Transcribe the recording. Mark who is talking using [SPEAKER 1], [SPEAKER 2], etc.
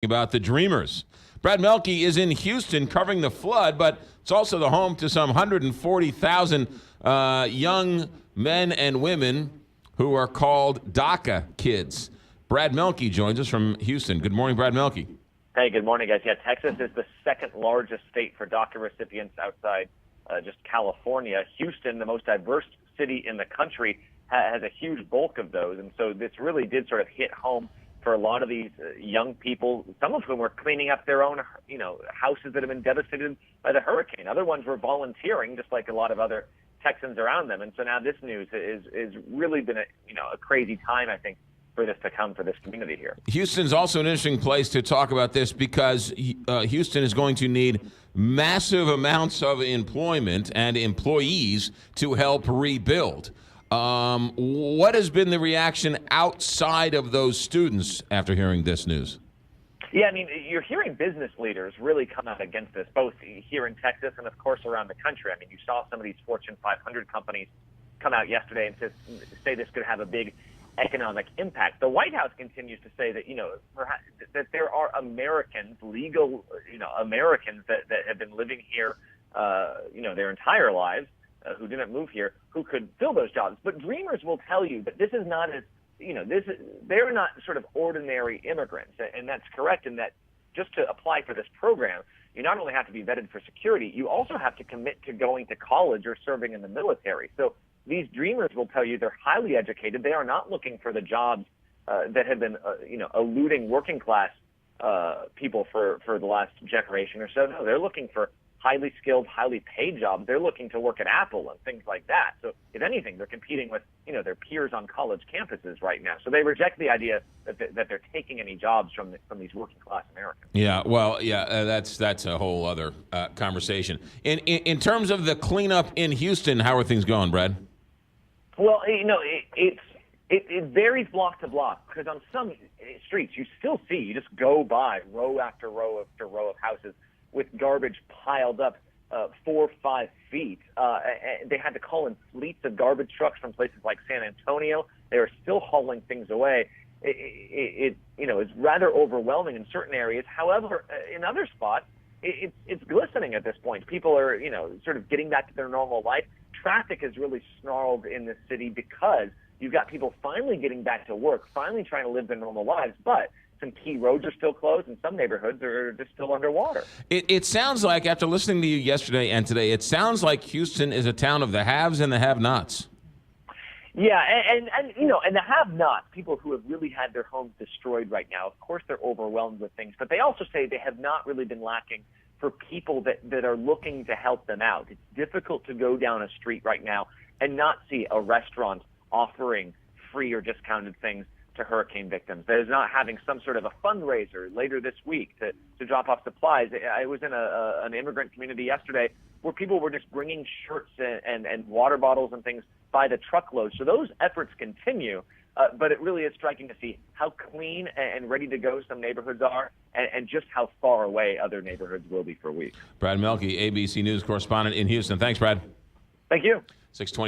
[SPEAKER 1] about the Dreamers. Brad Melke is in Houston covering the flood, but it's also the home to some 140,000 young men and women who are called DACA kids. Brad Melke joins us from Houston. Good morning, Brad Melke.
[SPEAKER 2] Hey, good morning, guys. Yeah, Texas is the second largest state for DACA recipients outside just California. Houston, the most diverse city in the country, has a huge bulk of those. And so this really did sort of hit home for a lot of these young people, some of whom were cleaning up their own, houses that have been devastated by the hurricane. Other ones were volunteering, just like a lot of other Texans around them. And so now this news is really been a crazy time, I think, for this to come for this community here.
[SPEAKER 1] Houston's also an interesting place to talk about this because Houston is going to need massive amounts of employment and employees to help rebuild. What has been the reaction outside of those students after hearing this news?
[SPEAKER 2] Yeah, I mean, you're hearing business leaders really come out against this, both here in Texas and, of course, around the country. I mean, you saw some of these Fortune 500 companies come out yesterday and say this could have a big economic impact. The White House continues to say that, perhaps, that there are Americans, legal, Americans that have been living here, their entire lives, who didn't move here, who could fill those jobs. But Dreamers will tell you that this is not as, they're not sort of ordinary immigrants. And that's correct in that just to apply for this program, you not only have to be vetted for security, you also have to commit to going to college or serving in the military. So these Dreamers will tell you they're highly educated. They are not looking for the jobs that have been, eluding working class people for the last generation or so. No, they're looking for highly skilled, highly paid jobs. They're looking to work at Apple and things like that. So if anything, they're competing with, their peers on college campuses right now. So they reject the idea that they're taking any jobs from these working class Americans.
[SPEAKER 1] Yeah, well, that's a whole other conversation. In terms of the cleanup in Houston, how are things going, Brad?
[SPEAKER 2] Well, it varies block to block because on some streets you still see, you just go by row after row after row of houses with garbage piled up 4 or 5 feet. They had to call in fleets of garbage trucks from places like San Antonio. They are still hauling things away. It's rather overwhelming in certain areas. However, in other spots, it's glistening at this point. People are, sort of getting back to their normal life. Traffic is really snarled in this city because you've got people finally getting back to work, finally trying to live their normal lives, but some key roads are still closed and some neighborhoods are just still underwater. It
[SPEAKER 1] sounds like, after listening to you yesterday and today, it sounds like Houston is a town of the haves and the have-nots.
[SPEAKER 2] Yeah, and the have-nots, people who have really had their homes destroyed right now, of course they're overwhelmed with things, but they also say they have not really been lacking for people that are looking to help them out. It's difficult to go down a street right now and not see a restaurant offering free or discounted things to hurricane victims. There's not having some sort of a fundraiser later this week to drop off supplies. I was in an immigrant community yesterday where people were just bringing shirts and water bottles and things by the truckload. So those efforts continue, but it really is striking to see how clean and ready to go some neighborhoods are and just how far away other neighborhoods will be for weeks.
[SPEAKER 1] Brad Melke, ABC News correspondent in Houston. Thanks, Brad.
[SPEAKER 2] Thank you.
[SPEAKER 1] 6:20.